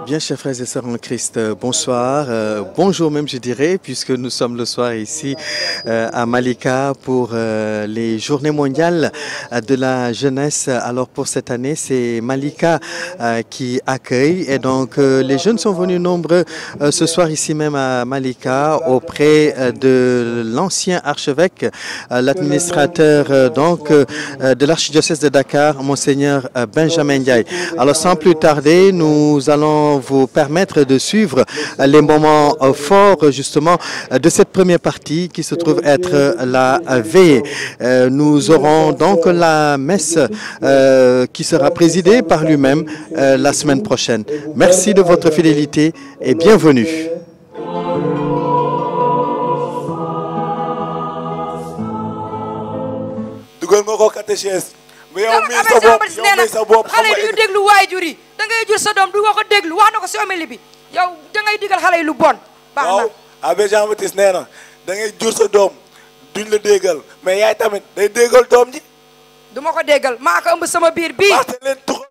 Bien, chers frères et sœurs en Christ, bonsoir, bonjour même je dirais, puisque nous sommes le soir ici à Malika pour les journées mondiales de la jeunesse. Alors pour cette année, c'est Malika qui accueille et donc les jeunes sont venus nombreux ce soir ici même à Malika auprès de l'ancien archevêque, l'administrateur donc de l'archidiocèse de Dakar, Monseigneur Benjamin Ndiaye. Alors sans plus tarder, nous allons vous permettre de suivre les moments forts justement de cette première partie qui se trouve être la veillée. Nous aurons donc la messe qui sera présidée par lui-même la semaine prochaine. Merci de votre fidélité et bienvenue. xale yi du déglu waajur yi da ngay jur sa doom du ko déglu wax na ko si omeli bi yow da ngay digal xale yi lu bon baax na waaw Abbé Jean Baptiste nee na da ngay jur sa doom duñ la déggal mais yaay tamit day déggal doom ji du ma ko déggal maa ko ëmb sama biir bii marché leen tuxal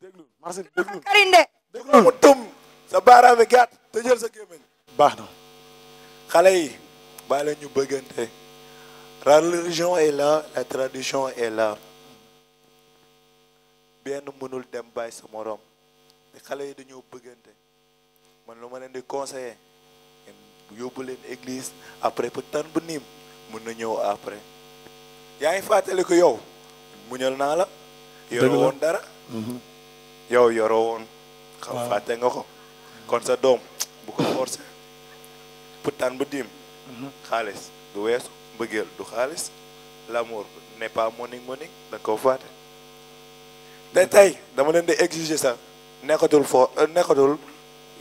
déglul marché déglul karinde déglul mu tum sa baaraami gàtt te jël sa gémmiñ baax na xale yi bàyyi leen ñu bëggante la religion est là la tradition est là benn mënul dem bàyyi sa morom te xale yi dañoo bëggante man lu ma leen di conseiller yóbbu leen église après peut tan bu niim mën na ñëw après yaa ngi fàttali ko yow muñal naa la yoroo woon dara yow yoroo woon xam fàtte nga ko kon sa doom bu ko forcé peut tan bu niim xaalis du weesu mbëggeel du xaalis l'amour n'est pas money da nga ko fàtte te tey dama leen di exiger ça nekkatul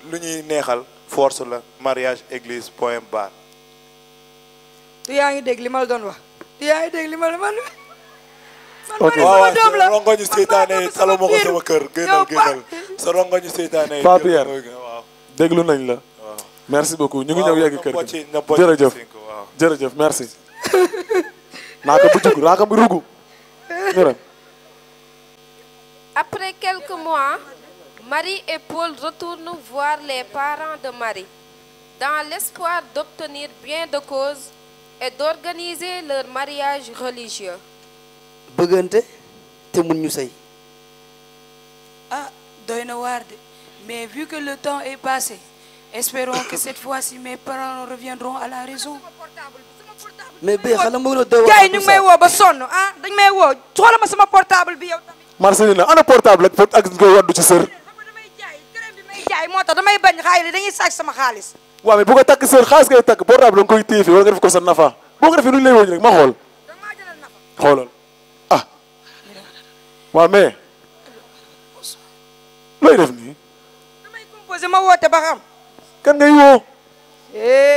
lu ñuy neexal force la mariage église point barre. tu yaa ngi dégg li ma la doon wax tu yaa ngi dégg li ma la man ok waaw sa rongoñu seytaane yi taloo ma ko sama kër génnal sa rongoñu seytaane yi Pape Pierre waaw déglu nañ la merci beaucoup ñu ngi ñëw yegg kër gi jërëjëf jërëjëf merci naaka bu jug naaka bu rugu Après quelques mois, Marie et Paul retournent voir les parents de Marie, dans l'espoir d'obtenir bien de cause et d'organiser leur mariage religieux. bëggante te mun ñu sëy. Ah, doy na waar de, mais vu que le temps est passé, espérons que cette fois-ci mes parents reviendront à la raison. mais bé xala mo na doy gars yi ñu ngi may woo ba sonn ah dañ may woo xoolal ma sama portable bi yow tamit. Marcelina ana portable ak nga waddu ci sër. damay jaay crème bi may jaay moo tax damay bañ xaalis dañuy sàcc sama xaalis. waaw mais bu ko takk sër xaalis ngay takk portable nga koy téye fii wala nga def ko sa nafa boo ko defee nu ñu lay wëñ rek ma xool. xoolal ah waaw mais looy def nii. damay composé ma woote ba xam. kan ngay woo.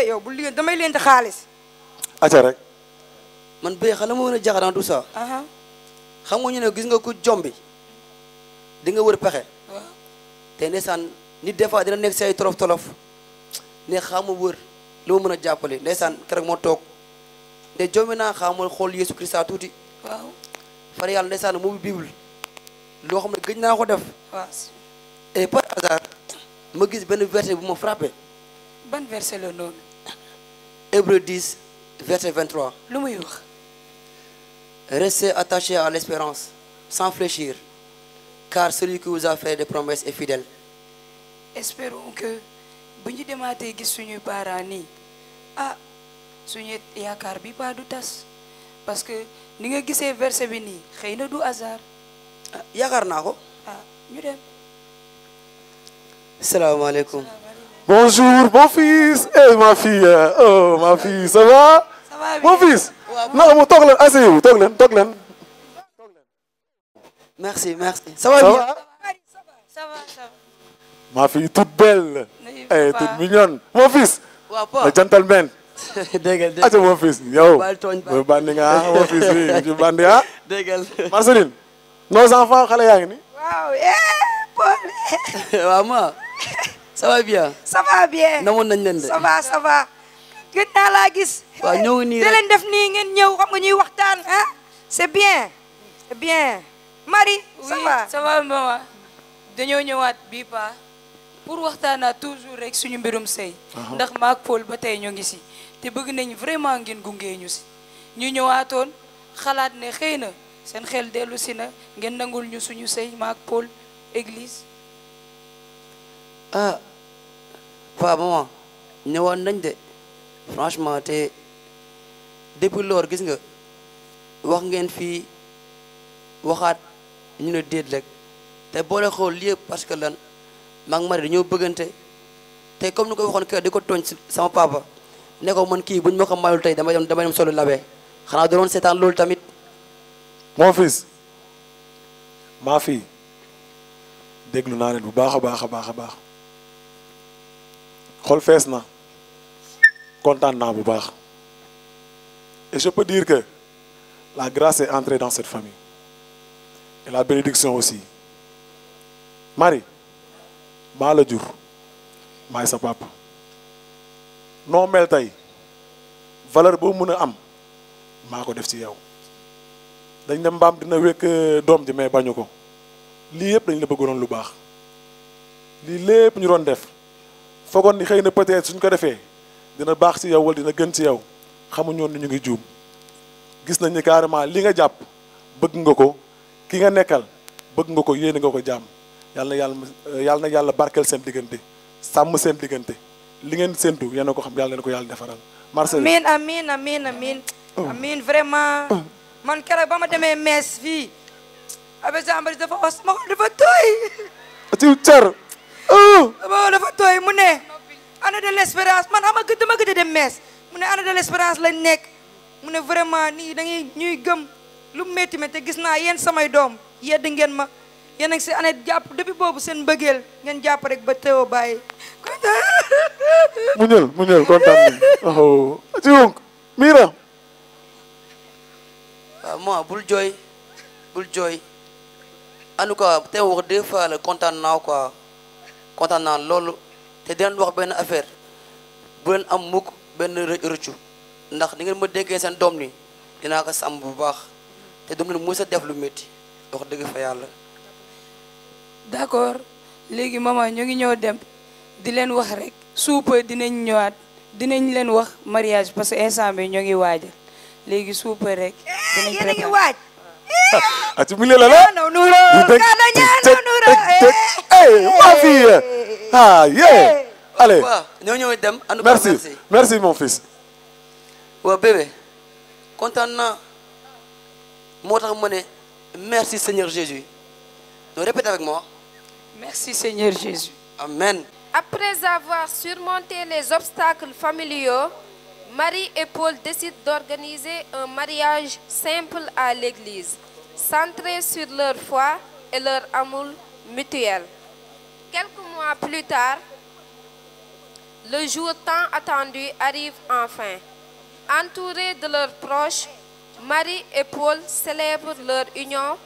yow bu liggéey damay leen di xaalis. acca rek. man bé xala mo na jaxar dans tout ça. xam nga ñu ne gis nga ku jombi di nga wër pexe te ndeysaan nit des fois dina nekk si ay tolof tolof ne xaama wër li ma mën a jàppale ndeysaan keroog moo toog ne jombi naa xaama xool Yeesu Krista tuuti waaw far yàlla ndeysaan mu bible loo xam ne gëj naa ko def et par hasard ma gis benn verset bu ma frappé. ban verset la noonu. Hébreux 10 verset 23 lu muy wax. Restez attachés à l'espérance, sans fléchir, car celui qui vous a fait des promesses est fidèle. Espérons que bu ñu demaatee gis suñuy parents nii ah suñu yaakaar bi pas du tas parce que ni nga gisee verset bi nii xëy na du hasard. yaakaar naa ko. ñu dem. salaamaaleykum. Bonjour mon fils et ma fille. Oh ma fille, ça va? Ça va bien. Mon fils. Non, mu toog leen asseyez-vous toog leen. Merci. Ça va bien? Ça va. Ma fille toute belle. Et toute mignonne. Mon fils. Le gentleman. déggal aca mon fils yow. baal tooñ ba bandi nga mon fils bi ci bandi ah. déggal. Marceline. Nos enfants xale yaa ngi ni. waaw Paul. waaw ma. ça va bien. ça va bien. namoon nañ leen de. ça va. gën naa laa gis. waaw ñëw nii rek leen def nii ngeen ñëw xam nga ñuy waxtaan ah. c'est bien. Marie. ça va maman. dañoo ñëwaat bii pa pour waxtaanaat toujours rek suñu mbirum sëy ndax maak Paul ba tey ñoo ngi si te bëgg nañ vraiment ngeen gungee ñu si ñu ñëwaatoon xalaat ne xëy na seen xel dellu si na ngeen nangul ñu suñu sëy maak Paul église. ah papa maman ñëwaat nañ de franchement te depuis loolu gis nga wax ngeen fii waxaat ñu ne déet rek te boole xool lii yëpp parce que lan maa ngi mari dañoo bëggante te comme ni ko waxoon kër di ko tooñ sama papa ne ko man kii buñ ma ko mayul tey damay dem solo labee xanaa doon seetaan loolu tamit. mon fils maa fii déglu naa leen bu baax a baax a baax a baax xol fees na kontaan naa bu baax et je peux dire que la grâce est entrée dans cette famille et la bénédiction aussi Marie maa la jur maay sa papa noo mel tey valeur boo mën a am maa ko def ci yow dañ ne mbaam dina wekk doom ji mais bañu ko lii yëpp dañ la bëggoon lu baax lii lépp ñu doon def foogoon ni xëy na peut-être suñ ko defee dina baax ci yow wala dina gën ci yow xamuñoon ni ñu ngi juum gis nañ ni carrément li nga jàpp bëgg nga ko ki nga nekkal bëgg nga ko yéene nga ko jàmm yàlla na yàlla barkeel seen diggante sàmm seen diggante li ngeen séntu yéen a ko xam yàlla na ko yàlla defaral. Marcel amiin vraiment man keroog ba ma demee mees fii avec Jean-Baptiste dafa os ma xol dafa tooy. ci cer. dafa tooy mu ne année de l'espérance man xam nga dama gëj a dem mees mu ne année de l'espérance lañ nekk mu ne vraiment nii dañuy ñuy gëm lu métti te gis naa yéen samay doom yedd ngeen ma yéen a ngi si année jàpp depuis boobu seen mbëggeel ngeen jàpp rek ba teewoo bàyyi. mu ñël kontaan nañu ci wunk Mira. waaw moi bul jooy en tout cas te wax deux fois la kontaan naa quoi kontaan naa loolu te dinañ wax benn affaire bu leen am mukk benn rëccu ndax di ngeen ma déggee seen doom ni dinaa ko sàmm bu baax te du ngeen mës a def lu métti wax dëgg fa yàlla. d'accord léegi maman ñu ngi ñëw dem di leen wax rek suupa dinañ ñëwaat dinañ leen wax mariage parce que instant bi ñoo ngi waajal léegi suupa rek. dinañ yéen a ngi waaj. ati milieu la la ma fille allez waaw ñoo ñëw dem. merci mon fils. waaw bébé kontaan naa moo tax ma ne merci Seigneur Jésus. Donc répétez avec moi. Merci Seigneur Jésus. Amen. Après avoir surmonté les obstacles familiaux, Marie et Paul décident d'organiser un mariage simple à l'église, centré sur leur foi et leur amour mutuel. Quelques mois plus tard, le jour tant attendu arrive enfin. Entourés de leurs proches, Marie et Paul célèbrent leur union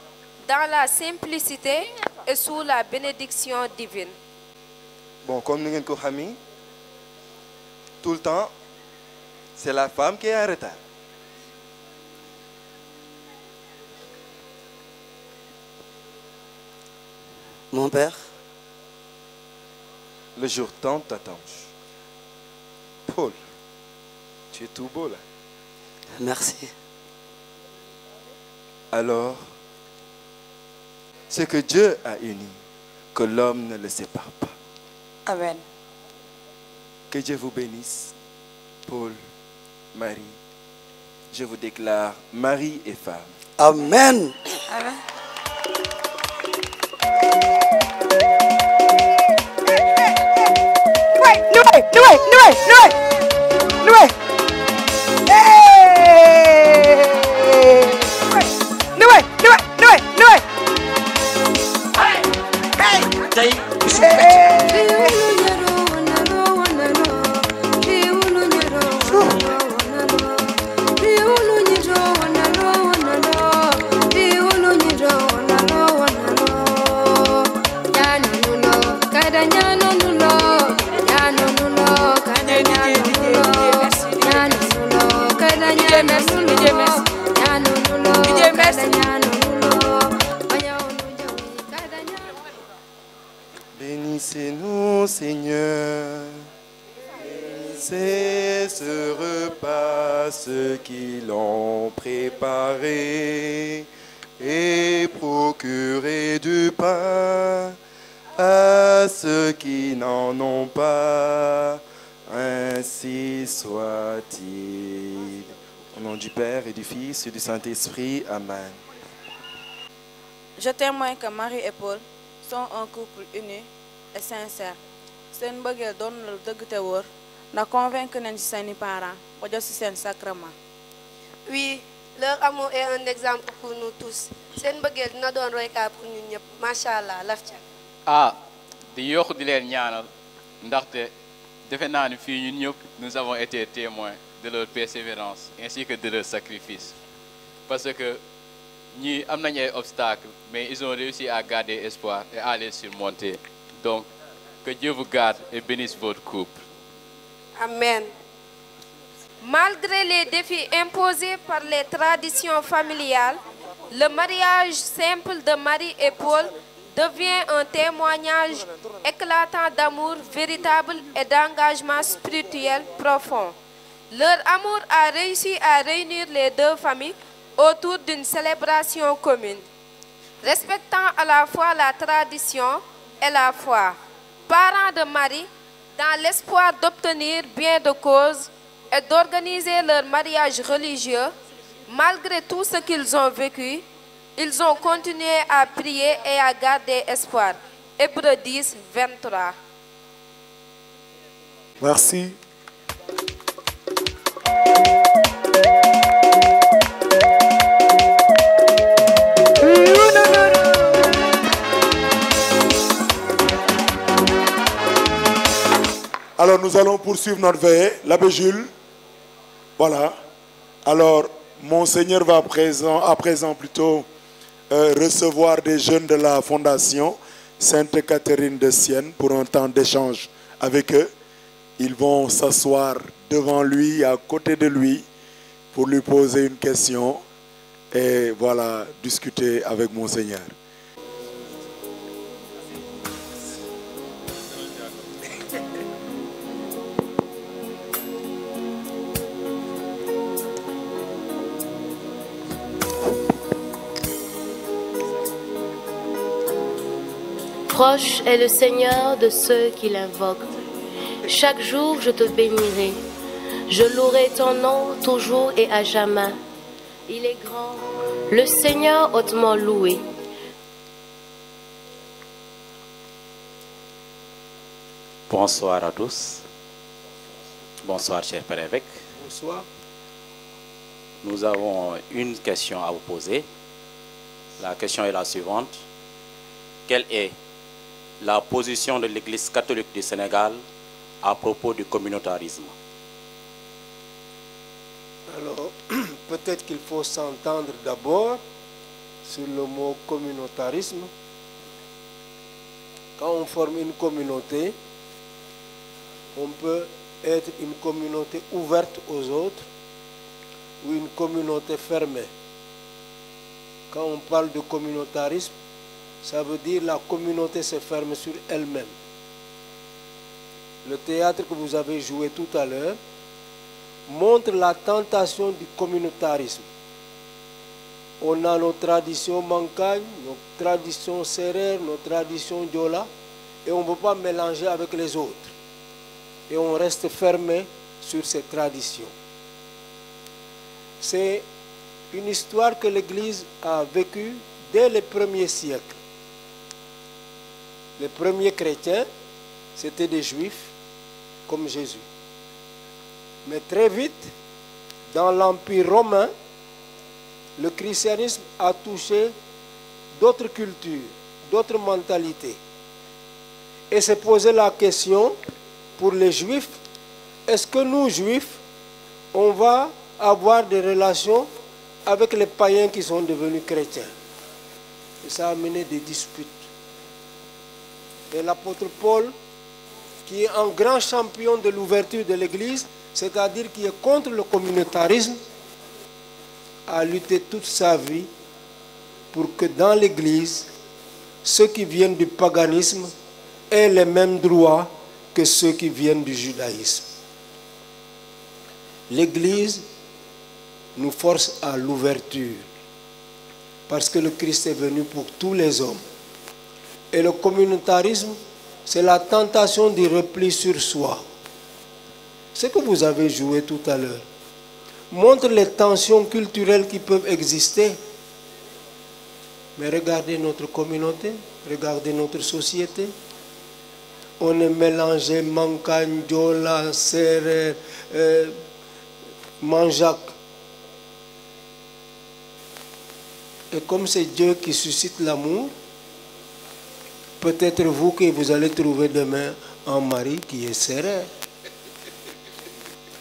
dans la simplicité et sous la bénédiction divine. Bon, comme nous l'avons dit, tout le temps, c'est la femme qui est en retard. Mon père, le jour tant attendu. Paul, tu es tout beau là. merci. Alors, ce que Dieu a uni, que l'homme ne le sépare pas. Amen. Que Dieu vous bénisse, Paul, Marie. Je vous déclare mari et femme. Amen. Amen. Béni Bénissez-nous, Seigneur. C'est ce repas, ceux qui l'ont préparé, et procuré du pain à ceux qui n'en ont pas. Ainsi soit-il. Au nom du Père et du Fils et du Saint-Esprit. Amen. Je témoigne que Marie et Paul sont un couple uni et sincère. Seen mbëggeel doon na lu dëgg te wóor na convaincre nañ ci seeni parents ba jot ci seen sacrement. Oui, leur amour est un exemple pour nous tous. Seen mbëggeel dina doon roykaay pour ñun ñëpp. Macha Allah, laf ca. Ah, di yokk di leen ñaanal ndaxte defe naa ni fii ñun ñëpp nous avons été témoins de leur persévérance ainsi que de leur sacrifice. Parce que ñii am nañ ay obstacles mais ils ont réussi à garder espoir et à les surmonter. Donc que Dieu vous garde et bénisse votre couple. Amen. Malgré les défis imposés par les traditions familiales, le mariage simple de Marie et Paul devient un témoignage éclatant d'amour véritable et d'engagement spirituel profond. Leur amour a réussi à réunir les deux familles autour d'une célébration commune, respectant à la fois la tradition et la foi. Parents de Marie, dans l'espoir d'obtenir bien de cause et d'organiser leur mariage religieux, malgré tout ce qu'ils ont vécu, ils ont continué à prier et à garder espoir. Hébreux 10, 23. Merci. Alors nous allons poursuivre notre veillée. L'abbé Jules, voilà. Alors Monseigneur va à présent plutôt recevoir des jeunes de la Fondation Sainte Catherine de Sienne pour un temps d'échange avec eux. Ils vont s'asseoir devant lui, à côté de lui, pour lui poser une question et voilà, discuter avec Monseigneur. Proche est le Seigneur de ceux qui l'invoquent. Chaque jour je te bénirai. Je louerai ton nom toujours et à jamais. Il est grand, le Seigneur hautement loué. Bonsoir à tous. Bonsoir, cher Père évêque. Bonsoir. Nous avons une question à vous poser. La question est la suivante. Quelle est la position de l'Église catholique du Sénégal à propos du communautarisme? Alors, peut-être qu'il faut s'entendre d'abord sur le mot communautarisme. Quand on forme une communauté, on peut être une communauté ouverte aux autres ou une communauté fermée. Quand on parle de communautarisme, ça veut dire la communauté se ferme sur elle-même. Le théâtre que vous avez joué tout à l'heure montre la tentation du communautarisme. On a nos traditions mancagnes, nos traditions sérères, nos traditions diola, et on ne peut pas mélanger avec les autres. Et on reste fermé sur ces traditions. C'est une histoire que l'Église a vécue dès les premiers siècles. Les premiers chrétiens, c'était des juifs comme Jésus. Mais très vite, dans l'Empire romain, le christianisme a touché d'autres cultures, d'autres mentalités. Et s'est posé la question pour les juifs, est-ce que nous, juifs, on va avoir des relations avec les païens qui sont devenus chrétiens? Et ça a amené des disputes. Et l'apôtre Paul, qui est un grand champion de l'ouverture de l'Église, c'est-à-dire qui est contre le communautarisme, a lutté toute sa vie pour que dans l'Église, ceux qui viennent du paganisme aient les mêmes droits que ceux qui viennent du judaïsme. L'Église nous force à l'ouverture parce que le Christ est venu pour tous les hommes. Et le communautarisme, c'est la tentation du repli sur soi. Ce que vous avez joué tout à l'heure montre les tensions culturelles qui peuvent exister. Mais regardez notre communauté, regardez notre société. On est mélangé, Mancagne, Diola, Serre, Manjac. Et comme c'est Dieu qui suscite l'amour, peut-être vous que vous allez trouver demain un mari qui est serré.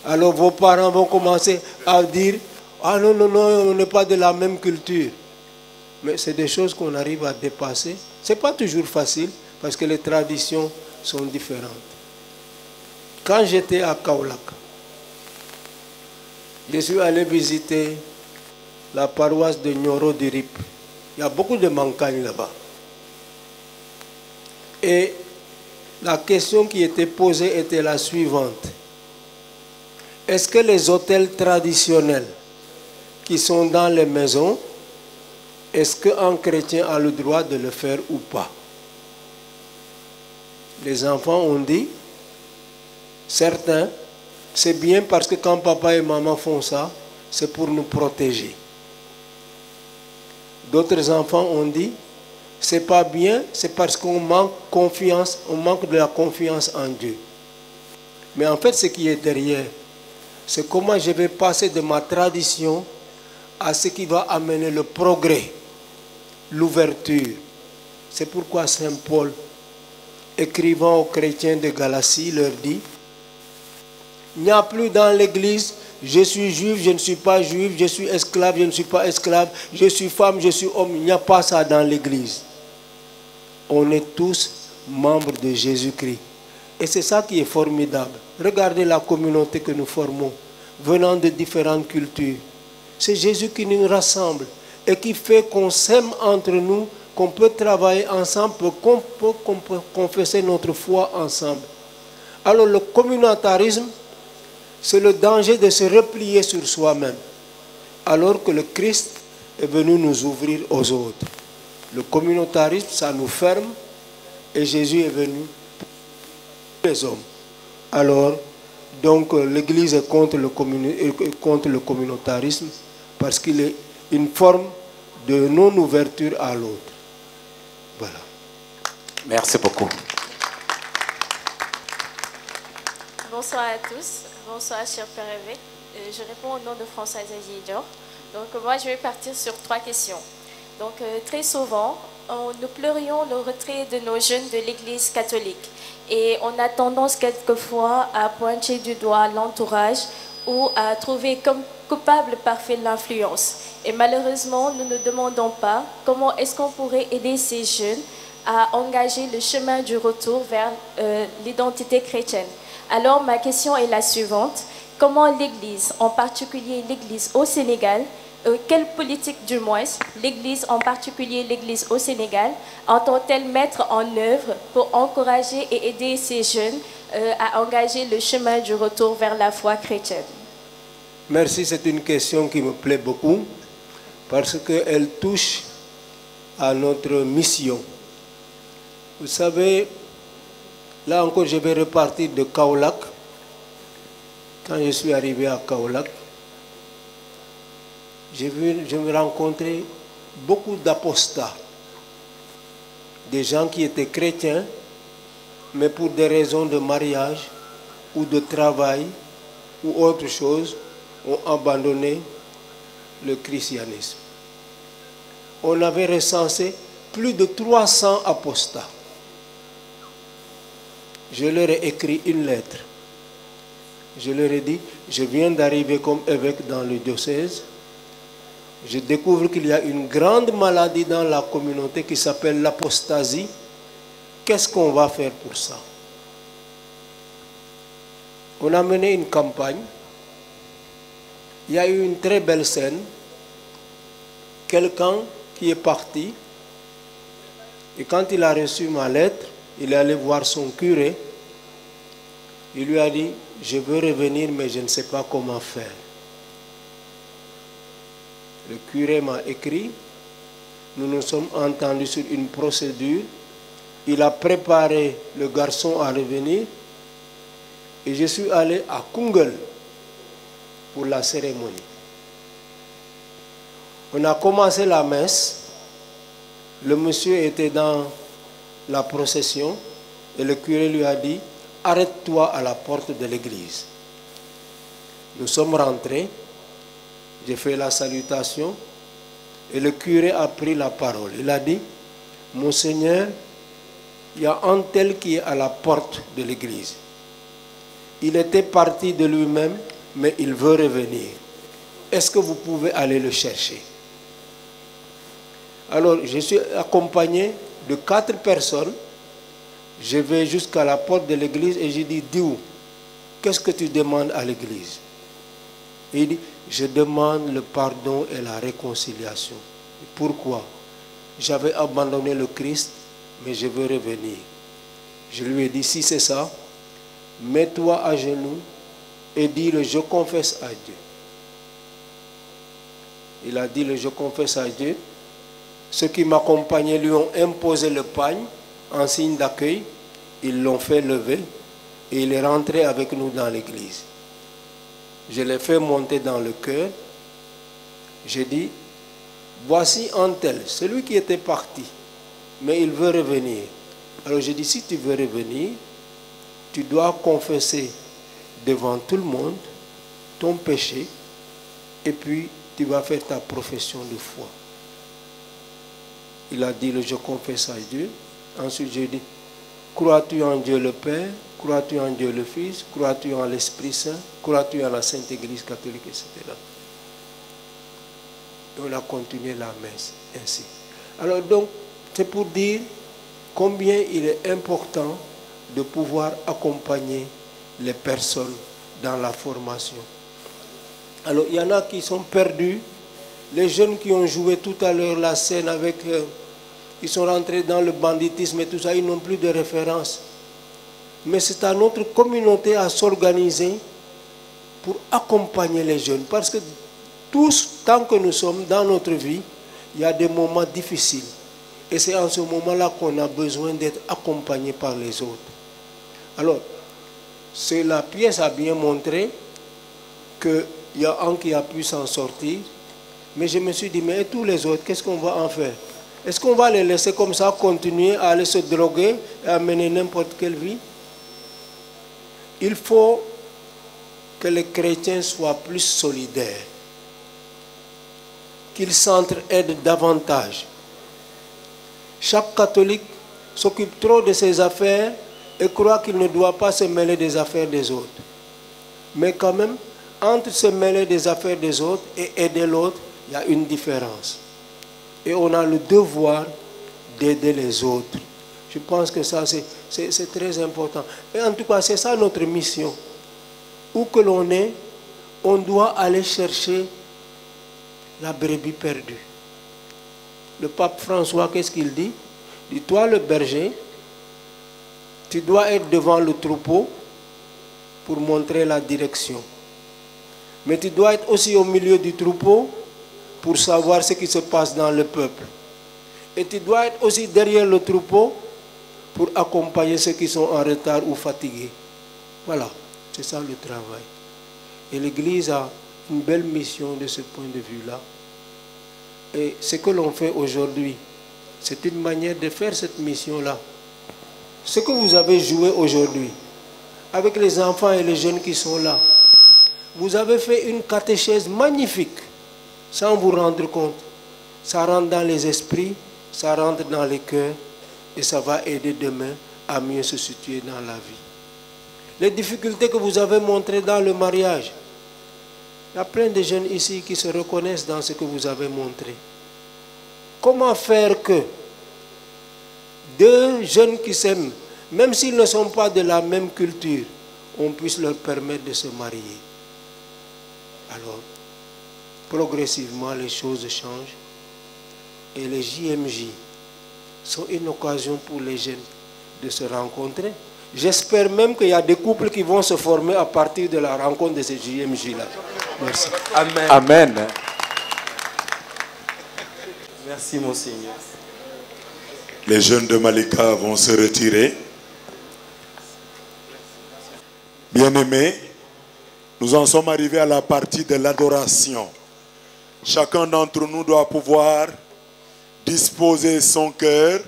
Alors vos parents vont commencer à dire « Ah non, non, non, on n'est pas de la même culture ». Mais c'est des choses qu'on arrive à dépasser. Ce n'est pas toujours facile parce que les traditions sont différentes. Quand j'étais à Kaolack, je suis allé visiter la paroisse de Nioro du Rip. Il y a beaucoup de Mancagnes là-bas. Et la question qui était posée était la suivante. Est-ce que les hôtels traditionnels qui sont dans les maisons, est-ce qu'un chrétien a le droit de le faire ou pas? Les enfants ont dit, certains, c'est bien parce que quand papa et maman font ça, c'est pour nous protéger. D'autres enfants ont dit, c'est pas bien, c'est parce qu'on manque confiance, on manque de la confiance en Dieu. Mais en fait, ce qui est derrière, c'est comment je vais passer de ma tradition à ce qui va amener le progrès, l'ouverture. C'est pourquoi Saint Paul, écrivant aux chrétiens de Galatie, leur dit, il n'y a plus dans l'Église, je suis juif, je ne suis pas juif, je suis esclave, je ne suis pas esclave, je suis femme, je suis homme. Il n'y a pas ça dans l'Église. On est tous membres de Jésus-Christ. Et c'est ça qui est formidable. Regardez la communauté que nous formons, venant de différentes cultures. C'est Jésus qui nous rassemble et qui fait qu'on s'aime entre nous, qu'on peut travailler ensemble, qu'on peut confesser notre foi ensemble. Alors le communautarisme, c'est le danger de se replier sur soi-même, alors que le Christ est venu nous ouvrir aux autres. Le communautarisme, ça nous ferme, et Jésus est venu pour les hommes. Alors, donc l'Église est contre le communautarisme, parce qu'il est une forme de non-ouverture à l'autre. Voilà. Merci beaucoup. Bonsoir à tous. Bonsoir, cher Père Évêque. Je réponds au nom de Françoise Azidior. Donc, moi, je vais partir sur 3 questions. Donc, très souvent, nous pleurions le retrait de nos jeunes de l'Église catholique. Et on a tendance quelquefois à pointer du doigt l'entourage ou à trouver comme coupable parfait l'influence. Et malheureusement, nous ne demandons pas comment est-ce qu'on pourrait aider ces jeunes à engager le chemin du retour vers l'identité chrétienne. Alors, ma question est la suivante. Comment l'Église, en particulier l'Église au Sénégal, quelle politique du moins l'Église, en particulier l'Église au Sénégal, entend-elle mettre en œuvre pour encourager et aider ces jeunes à engager le chemin du retour vers la foi chrétienne? Merci, c'est une question qui me plaît beaucoup parce qu'elle touche à notre mission. Vous savez, là encore, je vais repartir de Kaolack. Quand je suis arrivé à Kaolack, je me rencontrais beaucoup d'apostats, des gens qui étaient chrétiens, mais pour des raisons de mariage ou de travail ou autre chose, ont abandonné le christianisme. On avait recensé plus de 300 apostats. Je leur ai écrit une lettre. Je leur ai dit, je viens d'arriver comme évêque dans le diocèse. Je découvre qu'il y a une grande maladie dans la communauté qui s'appelle l'apostasie. Qu'est-ce qu'on va faire pour ça? On a mené une campagne. Il y a eu une très belle scène. Quelqu'un qui est parti, et quand il a reçu ma lettre, il est allé voir son curé. Il lui a dit, je veux revenir, mais je ne sais pas comment faire. Le curé m'a écrit, nous nous sommes entendus sur une procédure. Il a préparé le garçon à revenir et je suis allé à Koungheul pour la cérémonie. On a commencé la messe, le monsieur était dans la procession et le curé lui a dit, arrête-toi à la porte de l'église. Nous sommes rentrés, j'ai fait la salutation et le curé a pris la parole. Il a dit, Monseigneur, il y a un tel qui est à la porte de l'église. Il était parti de lui-même, mais il veut revenir. Est-ce que vous pouvez aller le chercher? Alors, je suis accompagné de 4 personnes. Je vais jusqu'à la porte de l'église et je dis, dis où? Qu'est-ce que tu demandes à l'église? Il dit, je demande le pardon et la réconciliation. Pourquoi? J'avais abandonné le Christ, mais je veux revenir. Je lui ai dit, si c'est ça, mets-toi à genoux et dis-le, je confesse à Dieu. Il a dit, le je confesse à Dieu. Ceux qui m'accompagnaient lui ont imposé le pagne en signe d'accueil. Ils l'ont fait lever et il est rentré avec nous dans l'église. Je l'ai fait monter dans le cœur. J'ai dit, voici un tel, celui qui était parti, mais il veut revenir. Alors j'ai dit, si tu veux revenir, tu dois confesser devant tout le monde ton péché et puis tu vas faire ta profession de foi. Il a dit, je confesse à Dieu. Ensuite j'ai dit, crois-tu en Dieu le Père? Crois-tu en Dieu le Fils? Crois-tu en l'Esprit Saint? Crois-tu en la Sainte Église catholique, etc. Et on a continué la messe ainsi. Alors donc, c'est pour dire combien il est important de pouvoir accompagner les personnes dans la formation. Alors, il y en a qui sont perdus. Les jeunes qui ont joué tout à l'heure la scène avec... ils sont rentrés dans le banditisme et tout ça, ils n'ont plus de référence. Mais c'est à notre communauté à s'organiser pour accompagner les jeunes. Parce que tous, tant que nous sommes dans notre vie, il y a des moments difficiles. Et c'est en ce moment-là qu'on a besoin d'être accompagné par les autres. Alors, la pièce a bien montré qu'il y a un qui a pu s'en sortir. Mais je me suis dit, mais et tous les autres, qu'est-ce qu'on va en faire? Est-ce qu'on va les laisser comme ça continuer à aller se droguer et à mener n'importe quelle vie? Il faut que les chrétiens soient plus solidaires, qu'ils s'entraident davantage. Chaque catholique s'occupe trop de ses affaires et croit qu'il ne doit pas se mêler des affaires des autres. Mais quand même, entre se mêler des affaires des autres et aider l'autre, il y a une différence. Et on a le devoir d'aider les autres. Je pense que ça, c'est très important. Et en tout cas, c'est ça notre mission. Où que l'on est, on doit aller chercher la brebis perdue. Le pape François, qu'est-ce qu'il dit? Il dit, toi le berger, tu dois être devant le troupeau pour montrer la direction. Mais tu dois être aussi au milieu du troupeau pour savoir ce qui se passe dans le peuple. Et tu dois être aussi derrière le troupeau pour accompagner ceux qui sont en retard ou fatigués. Voilà, c'est ça le travail. Et l'Église a une belle mission de ce point de vue-là. Et ce que l'on fait aujourd'hui, c'est une manière de faire cette mission-là. Ce que vous avez joué aujourd'hui, avec les enfants et les jeunes qui sont là, vous avez fait une catéchèse magnifique, sans vous rendre compte. Ça rentre dans les esprits, ça rentre dans les cœurs, et ça va aider demain à mieux se situer dans la vie. Les difficultés que vous avez montrées dans le mariage, il y a plein de jeunes ici qui se reconnaissent dans ce que vous avez montré. Comment faire que deux jeunes qui s'aiment, même s'ils ne sont pas de la même culture, on puisse leur permettre de se marier? Alors, progressivement, les choses changent. Et les JMJ sont une occasion pour les jeunes de se rencontrer. J'espère même qu'il y a des couples qui vont se former à partir de la rencontre de ces JMJ-là. Merci. Amen. Amen. Merci, Monseigneur. Les jeunes de Malika vont se retirer. Bien-aimés, nous en sommes arrivés à la partie de l'adoration. Chacun d'entre nous doit pouvoir disposer son cœur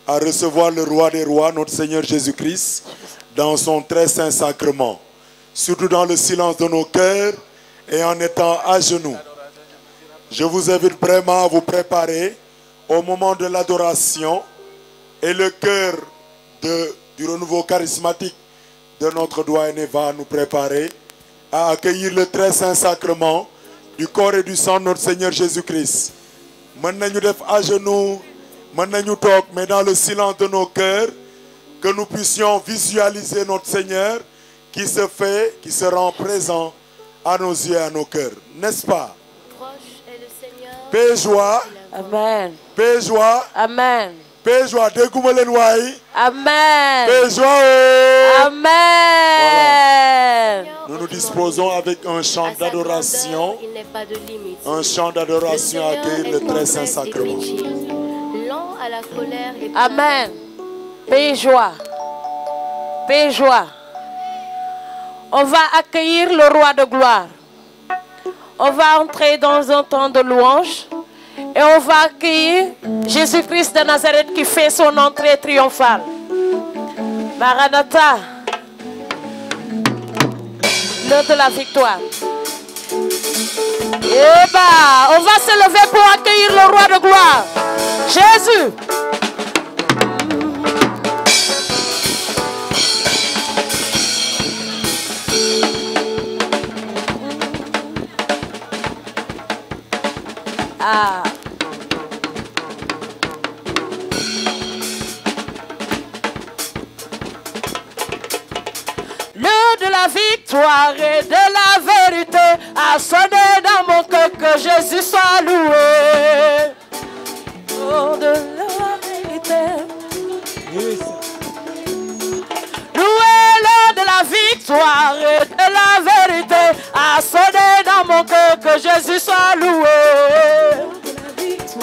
à recevoir le roi des rois, notre Seigneur Jésus-Christ, dans son très saint sacrement. Surtout dans le silence de nos cœurs et en étant à genoux. Je vous invite vraiment à vous préparer au moment de l'adoration et le cœur du renouveau charismatique de notre doyen va nous préparer à accueillir le très saint sacrement du corps et du sang de notre Seigneur Jésus-Christ. Maintenant, nous devons à genoux, maintenant nous toquons, mais dans le silence de nos cœurs, que nous puissions visualiser notre Seigneur qui se fait, qui se rend présent à nos yeux et à nos cœurs. N'est-ce pas? Paix et joie. Amen. Paix et joie. Amen. Paix et joie. Amen. Paix et joie. Amen. Voilà. Nous nous disposons avec un chant d'adoration. Un chant d'adoration à accueillir le très saint sacrement. Amen. Paix et joie. Paix et joie. On va accueillir le roi de gloire. On va entrer dans un temps de louange et on va accueillir Jésus-Christ de Nazareth qui fait son entrée triomphale. Maranatha, l'heure de la victoire. Et bah, on va se lever pour accueillir le roi de gloire. Jésus. Ah. L'heure de la victoire et de la vérité a sonné dans mon cœur, que Jésus soit loué. Oh, de la vérité. Loué, l'heure de la victoire et de la vérité a sonné dans mon cœur, que Jésus soit loué.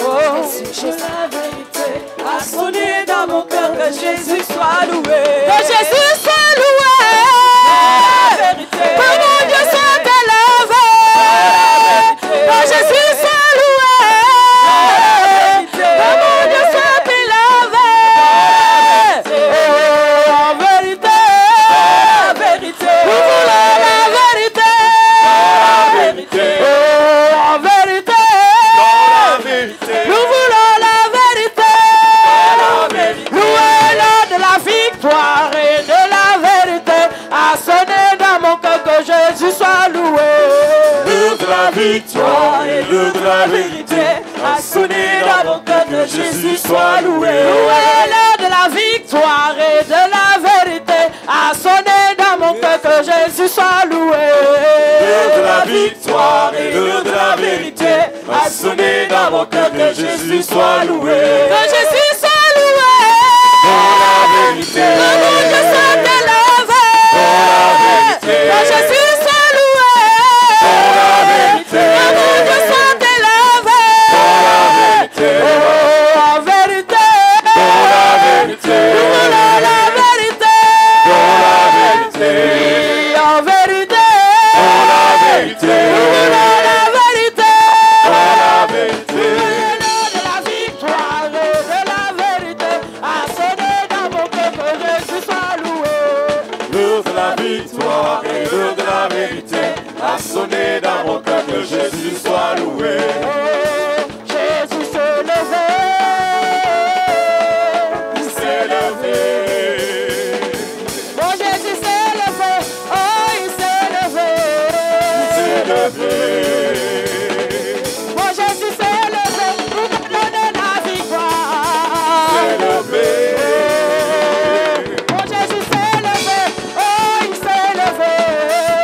Oh, la vérité a sonné dans mon cœur, que Jésus soit loué. Que Jésus soit loué. La vérité. Que mon Dieu soit élevé. Que Jésus soit loué. Que mon Dieu soit élevé. En vérité. La vérité. Nous voulons la vérité. La vérité. En vérité. Nous voulons la vérité. Louer l'heure de la victoire et de la vérité a sonné dans mon cœur, que Jésus soit loué. L'heure de la victoire et l'heure de la vérité a sonné dans mon cœur, que Jésus soit loué. Louer l'heure de la victoire et de la vérité a sonné dans mon cœur, que Jésus soit loué. L'heure de la victoire et l'heure de la vérité a sonné dans mon cœur, que Jésus soit loué. Que Jésus soit loué. Pour la vérité. Que mon Dieu soit élevé. Que Jésus soit loué. Pour la vérité. Que mon Dieu soit élevé. Oh, en vérité. Pour la vérité. Nous voulons la vérité. Pour la vérité. Oui, en vérité. Pour la vérité. Nous voulons la vérité. Pour la vérité. L'heure de la victoire et de la vérité a sonné dans mon cœur, que Jésus soit loué. L'heure de la victoire et l'heure de la vérité a sonné dans mon cœur, que Jésus soit loué. Jésus s'est levé. Il s'est levé. Mon Jésus s'est levé. Oh, il s'est levé. Il s'est levé. Mon Jésus s'est levé pour me donner la victoire. Il s'est levé. Mon Jésus s'est levé. Oh, il s'est levé.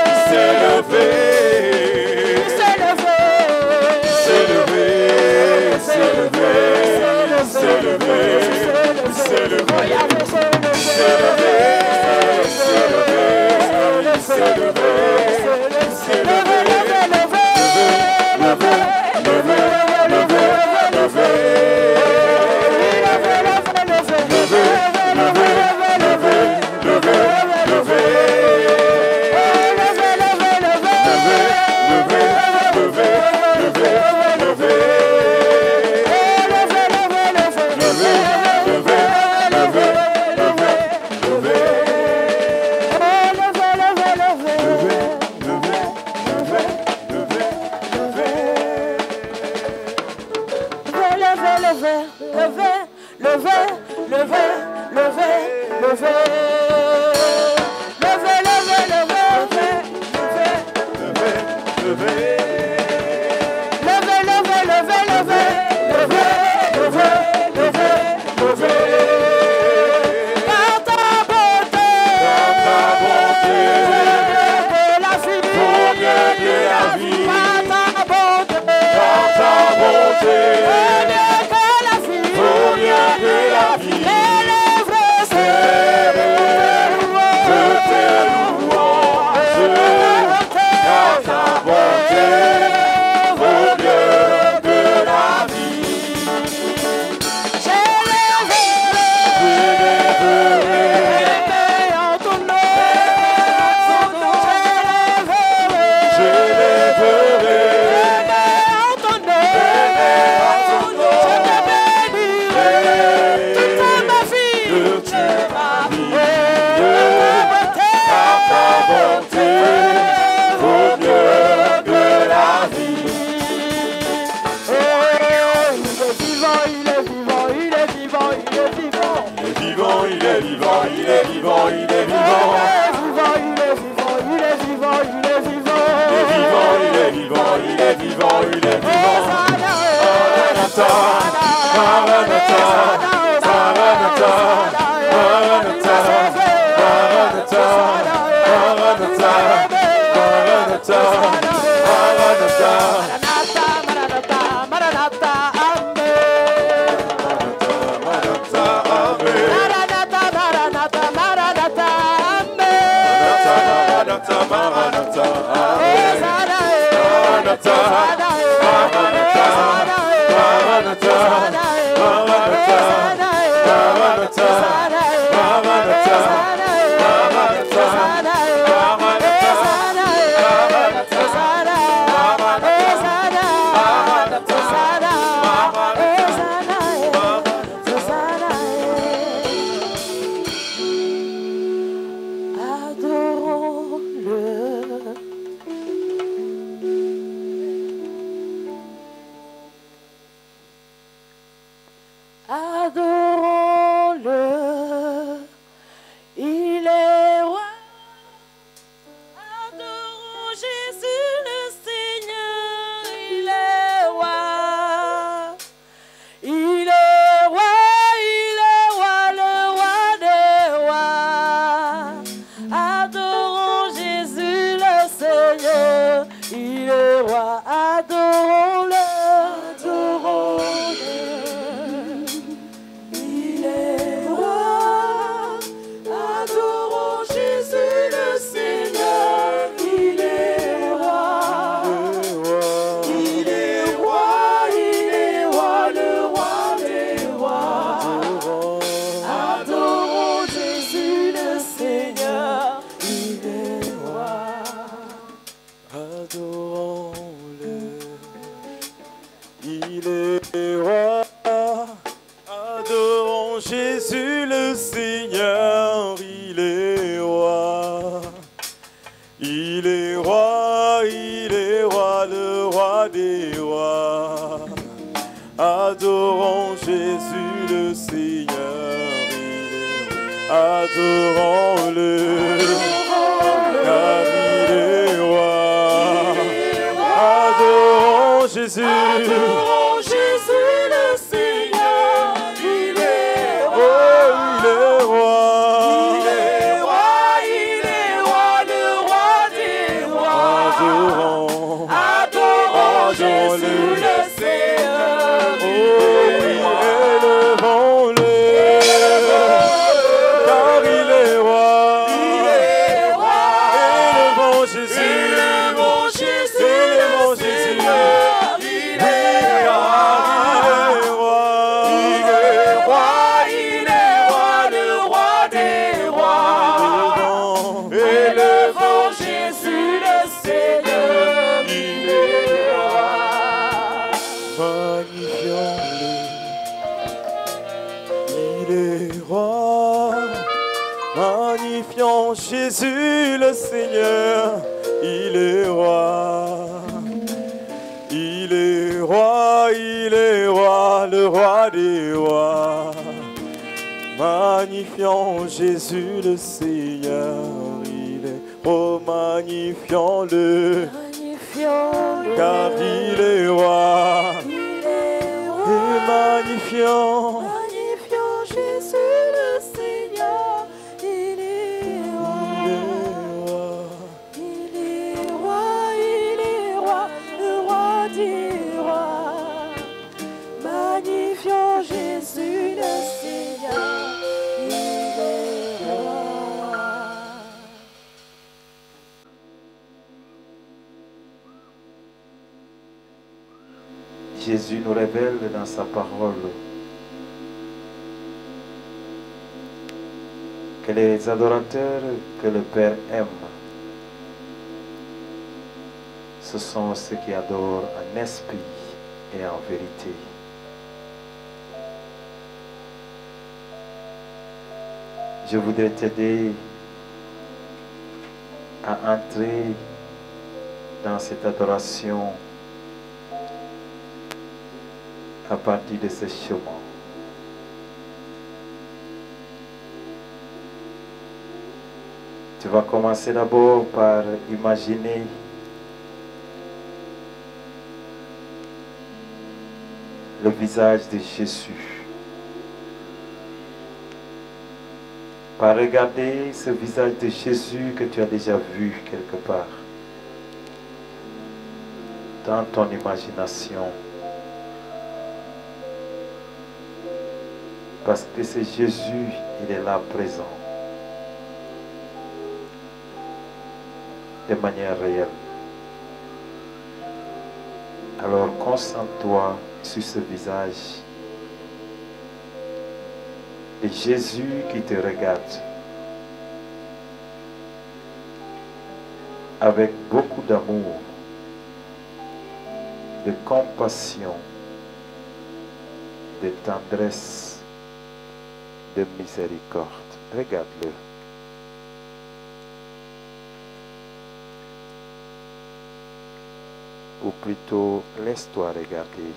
Il s'est levé. Il s'est levé. Il s'est levé. Adorons-le, il est roi. Adorons Jésus le Seigneur, il est roi. Il est roi, le roi des rois. Adorons Jésus le Seigneur, il est roi. Adorons-le, adorons-le. Il est roi. Adorons Jésus le Seigneur, il est roi. Il est roi, le roi des rois. Adorons Jésus le Seigneur, il est roi. Adorons-le, il est roi. Adorons Jésus le Seigneur, il est roi. Il est roi, le roi des rois. Adorons Jésus le Seigneur, il est roi. Adorons-le, car il est roi. Adorons Jésus. Adorons Jésus le Seigneur, il est roi. Il est roi. Il est roi, le roi des rois. Adorons Jésus le Seigneur, élevons-le, car il est roi. Il est roi. Magnifions Jésus le Seigneur, il est roi. Il est roi, il est roi, le roi des rois. Magnifions Jésus le Seigneur, il est roi. Magnifions-le, car il est roi. Et magnifions Jésus le Seigneur, il est roi. Il est roi, le roi des rois. Magnifions Jésus le Seigneur, il est roi. Jésus nous révèle dans sa parole que les adorateurs que le Père aime, ce sont ceux qui adorent en esprit et en vérité. Je voudrais t'aider à entrer dans cette adoration à partir de ce chemin. Tu vas commencer d'abord par imaginer le visage de Jésus. Par regarder ce visage de Jésus que tu as déjà vu quelque part dans ton imagination. Parce que c'est Jésus, il est là présent. De manière réelle. Alors concentre-toi sur ce visage de Jésus qui te regarde avec beaucoup d'amour, de compassion, de tendresse, de miséricorde. Regarde-le. Ou plutôt, laisse-toi regarder.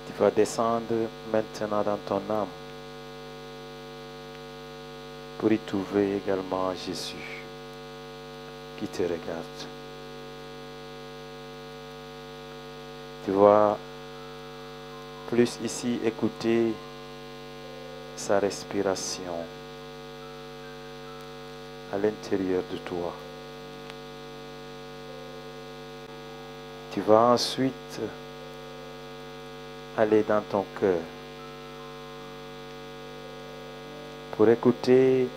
Tu vas descendre maintenant dans ton âme pour y trouver également Jésus qui te regarde. Tu vas plus ici écouter sa respiration à l'intérieur de toi. Tu vas ensuite aller dans ton cœur pour écouter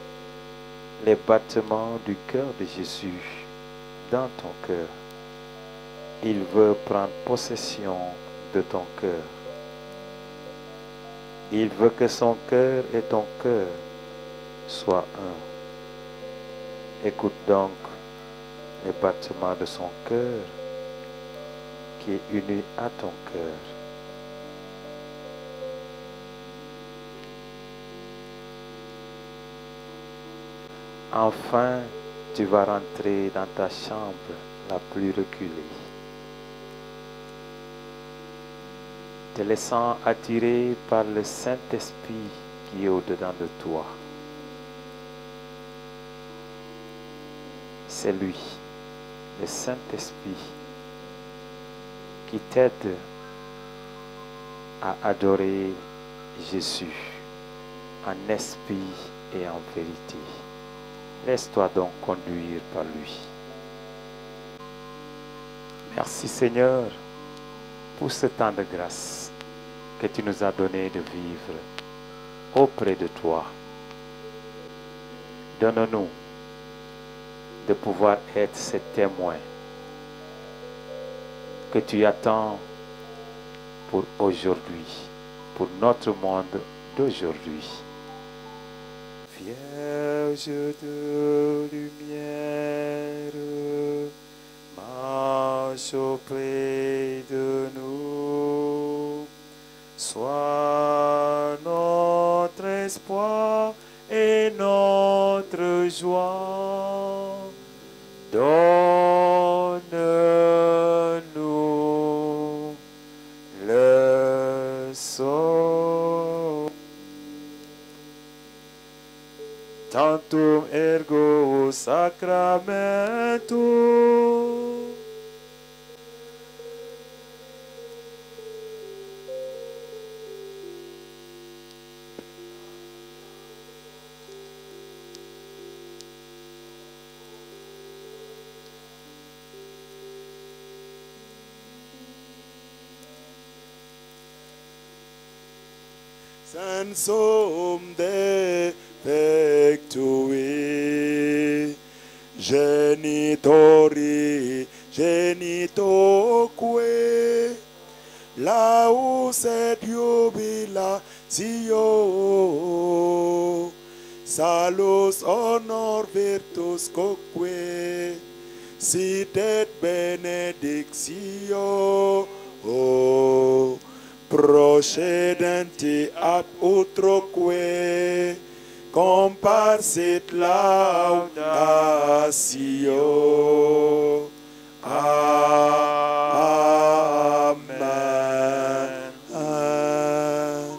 les battements du cœur de Jésus dans ton cœur. Il veut prendre possession de ton cœur. Il veut que son cœur et ton cœur soient un. Écoute donc les battements de son cœur qui est uni à ton cœur. Enfin, tu vas rentrer dans ta chambre la plus reculée, te laissant attirer par le Saint-Esprit qui est au-dedans de toi. C'est lui, le Saint-Esprit, qui t'aide à adorer Jésus en esprit et en vérité. Laisse-toi donc conduire par lui. Merci Seigneur pour ce temps de grâce que tu nous as donné de vivre auprès de toi. Donne-nous de pouvoir être ces témoins que tu attends pour aujourd'hui, pour notre monde d'aujourd'hui. Vierge de lumière, marche auprès de nous. Sois notre espoir et notre joie. Donne-nous le sort. Tantum ergo sacramentum. Sensum defectui, genitori, genitoque, laus et jubilatio, salus honor virtus coque, sit et benedictio, procedenti ab utroque, comparsit laudatio. Amen.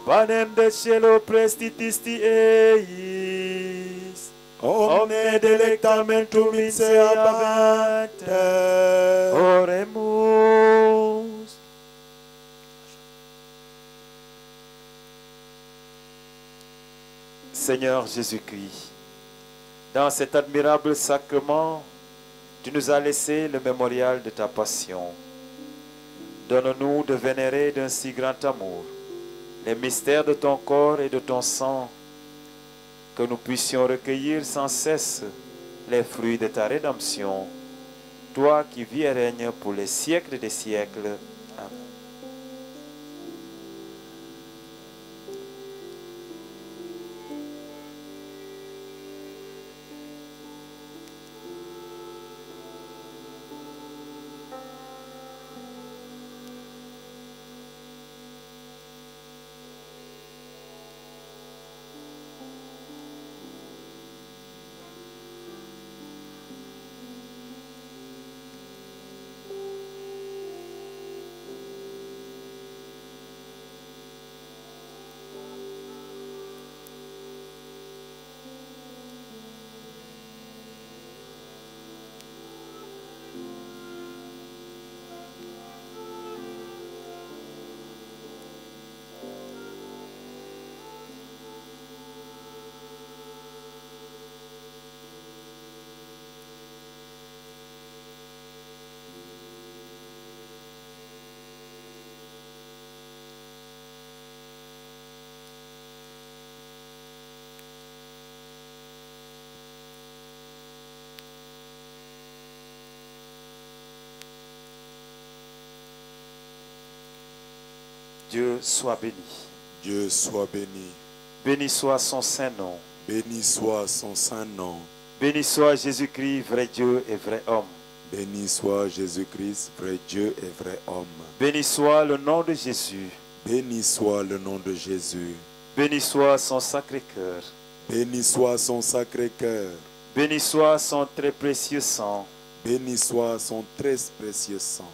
Panem de cielo prestitisti eis, omne delectamentum in se abate. Oremus. Seigneur Jésus-Christ, dans cet admirable sacrement, tu nous as laissé le mémorial de ta passion. Donne-nous de vénérer d'un si grand amour les mystères de ton corps et de ton sang, que nous puissions recueillir sans cesse les fruits de ta rédemption, toi qui vis et règnes pour les siècles des siècles. Amen. Dieu soit béni. Dieu soit béni. Béni soit son saint nom. Béni soit son saint nom. Béni soit Jésus-Christ, vrai Dieu et vrai homme. Béni soit Jésus-Christ, vrai Dieu et vrai homme. Béni soit le nom de Jésus. Béni soit le nom de Jésus. Béni soit son sacré cœur. Béni soit son sacré cœur. Béni soit son très précieux sang. Béni soit son très précieux sang.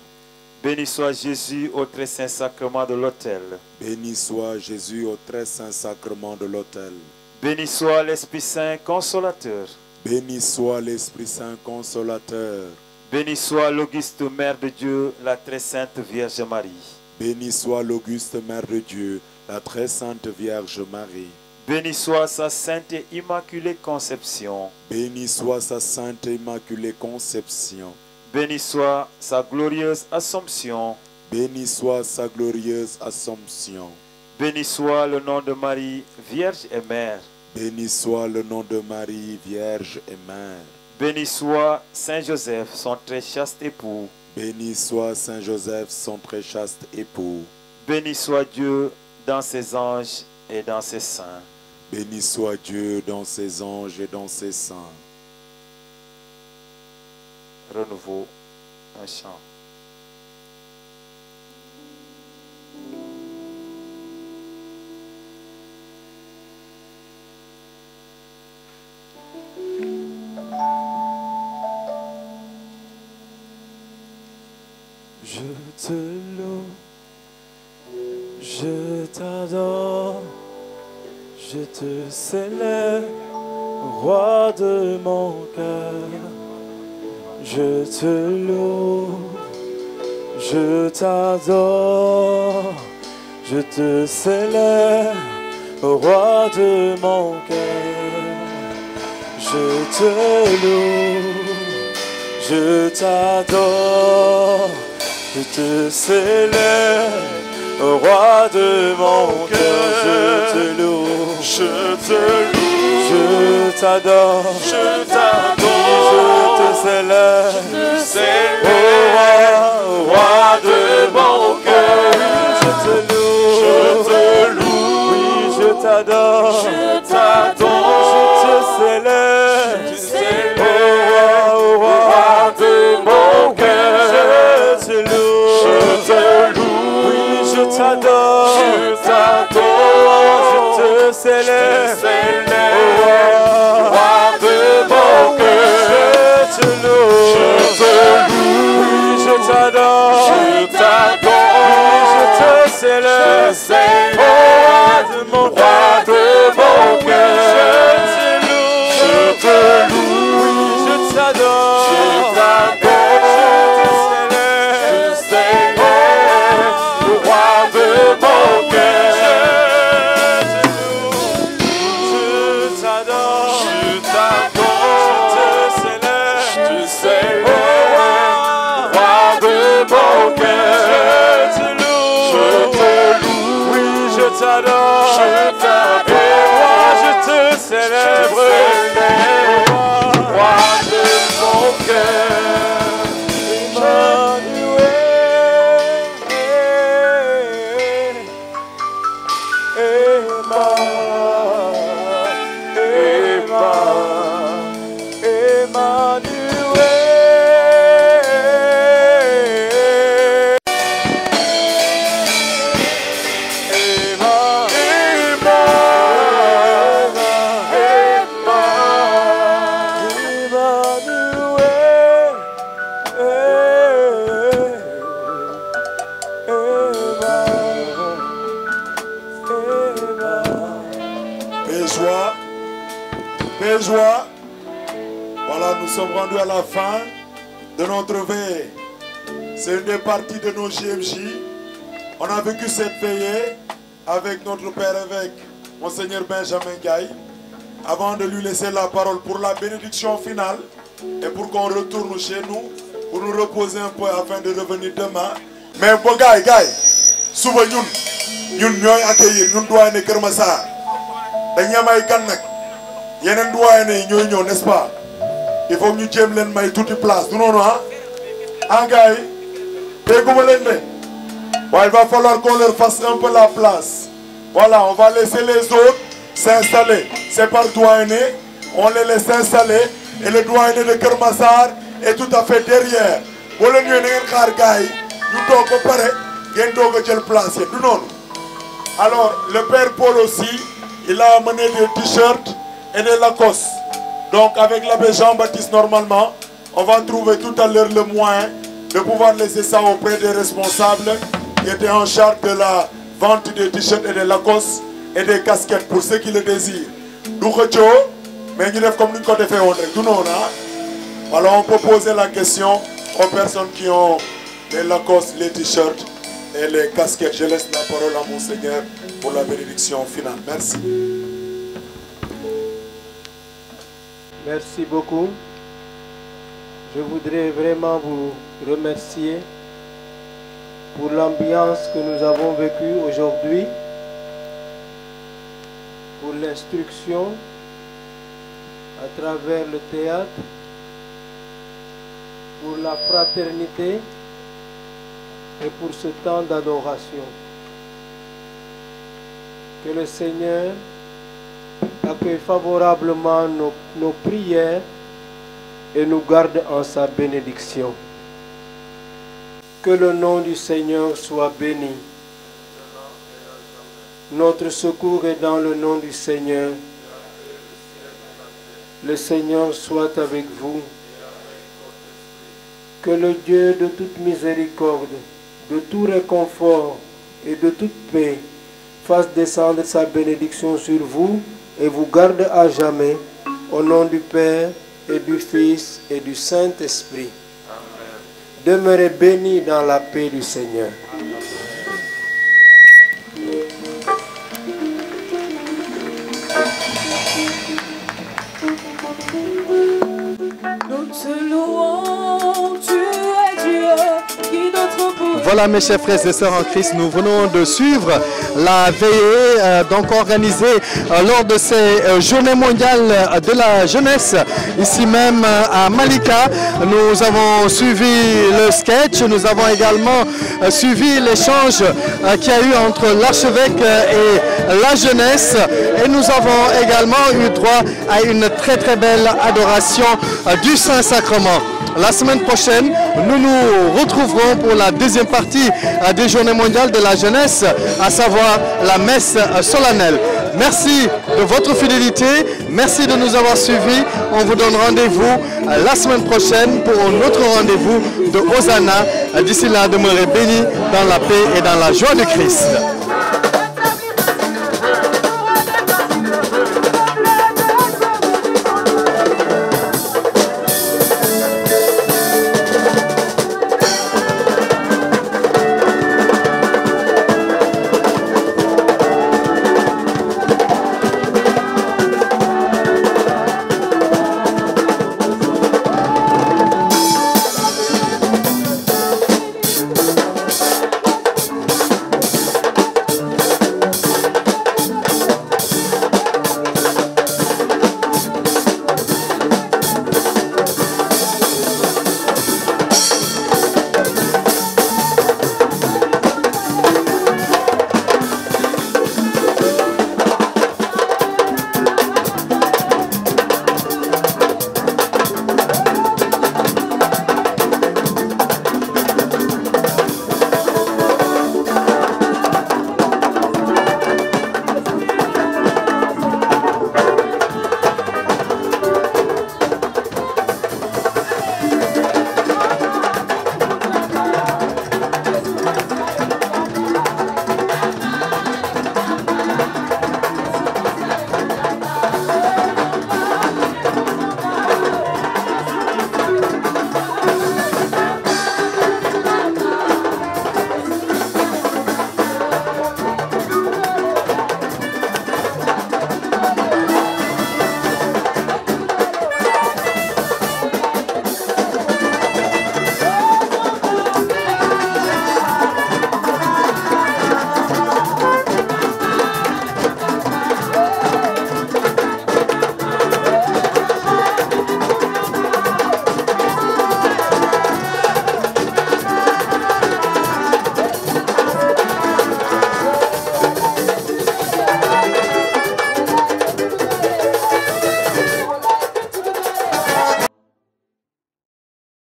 Béni soit Jésus au très saint sacrement de l'autel. Béni soit Jésus au très saint sacrement de l'autel. Béni soit l'Esprit Saint consolateur. Béni soit l'Esprit Saint consolateur. Béni soit l'auguste Mère de Dieu, la très sainte Vierge Marie. Béni soit l'auguste Mère de Dieu, la très sainte Vierge Marie. Béni soit sa sainte et immaculée conception. Béni soit sa sainte et immaculée conception. Béni soit sa glorieuse Assomption. Béni soit sa glorieuse Assomption. Béni soit le nom de Marie, Vierge et Mère. Béni soit le nom de Marie, Vierge et Mère. Béni soit Saint Joseph, son très chaste époux. Béni soit Saint Joseph, son très chaste époux. Béni soit Dieu dans ses anges et dans ses saints. Béni soit Dieu dans ses anges et dans ses saints. Renouveau, un chant. Je te loue, je t'adore, je te célèbre, roi de mon cœur. Je te loue, je t'adore, je te célèbre, roi de mon cœur. Je te loue, je t'adore, je te célèbre, roi de mon cœur. Je te loue, je t'adore, je te célèbre, roi de mon cœur. Je te loue, oui, je t'adore, je te célèbre, roi de mon cœur. Je te loue, oui, je t'adore, je te célèbre, roi de mon cœur. Je te loue, oui, je t'adore, oui, je te célèbre, roi de mon cœur. Je te loue, oui, je t'adore, je te célèbre, roi de mon cœur. Je t'adore, je te célèbre, roi de mon cœur. Je te loue, oui, je t'adore, et moi je te célèbre, roi de mon cœur. Joie. Voilà, nous sommes rendus à la fin de notre veille. C'est une des parties de nos JMJ. On a vécu cette veillée avec notre Père évêque, Monseigneur Benjamin Gaye, avant de lui laisser la parole pour la bénédiction finale et pour qu'on retourne chez nous, pour nous reposer un peu afin de revenir demain. Mais bon, Gaye, souvent nous accueillir, nous doit aller Keur Massar. Dañu am ay gan nak. Yenen doyen yi ñoy ñew, n'est-ce pas? Il faut que ñu jëm leen may toute place. Du noonu ah? Ah gars yi, dégguma leen ne. Ouais, il va falloir qu'on leur fasse un peu la place. Voilà, on va laisser les autres s'installer. C'est par doyenné, on les laisse s'installer et le doyenné de Keur Massar est tout à fait derrière. Boo leen ñëwee na ngeen xaar gars yi ñu toog ba pare ngeen doog a jël place yi. Du noonu? Alors, le Père Paul aussi, il a amené des t-shirts et des Lacoste. Donc avec l'abbé Jean-Baptiste, normalement, on va trouver tout à l'heure le moyen de pouvoir laisser ça auprès des responsables qui étaient en charge de la vente des t-shirts et des Lacoste et des casquettes pour ceux qui le désirent. Mais nous devons comme nous avons fait. Alors on peut poser la question aux personnes qui ont les Lacoste, les t-shirts et les casquettes. Je laisse la parole à Monseigneur pour la bénédiction finale. Merci. Merci beaucoup. Je voudrais vraiment vous remercier pour l'ambiance que nous avons vécue aujourd'hui, pour l'instruction à travers le théâtre, pour la fraternité et pour ce temps d'adoration. Que le Seigneur accueille favorablement nos prières et nous garde en sa bénédiction. Que le nom du Seigneur soit béni. Notre secours est dans le nom du Seigneur. Le Seigneur soit avec vous. Que le Dieu de toute miséricorde, de tout réconfort et de toute paix fasse descendre sa bénédiction sur vous et vous garde à jamais, au nom du Père et du Fils et du Saint-Esprit. Demeurez bénis dans la paix du Seigneur. Nous te louons, tu es Dieu, qui notre bouche. Voilà mes chers frères et sœurs en Christ, nous venons de suivre la veillée donc organisée lors de ces journées mondiales de la jeunesse ici même à Malika. Nous avons suivi le sketch, nous avons également suivi l'échange qu'il y a eu entre l'archevêque et la jeunesse et nous avons également eu droit à une très très belle adoration du Saint-Sacrement. La semaine prochaine, nous nous retrouverons pour la deuxième partie des Journées mondiales de la jeunesse, à savoir la messe solennelle. Merci de votre fidélité, merci de nous avoir suivis. On vous donne rendez-vous la semaine prochaine pour un autre rendez-vous de Hosanna. D'ici là, demeurez bénis dans la paix et dans la joie de Christ.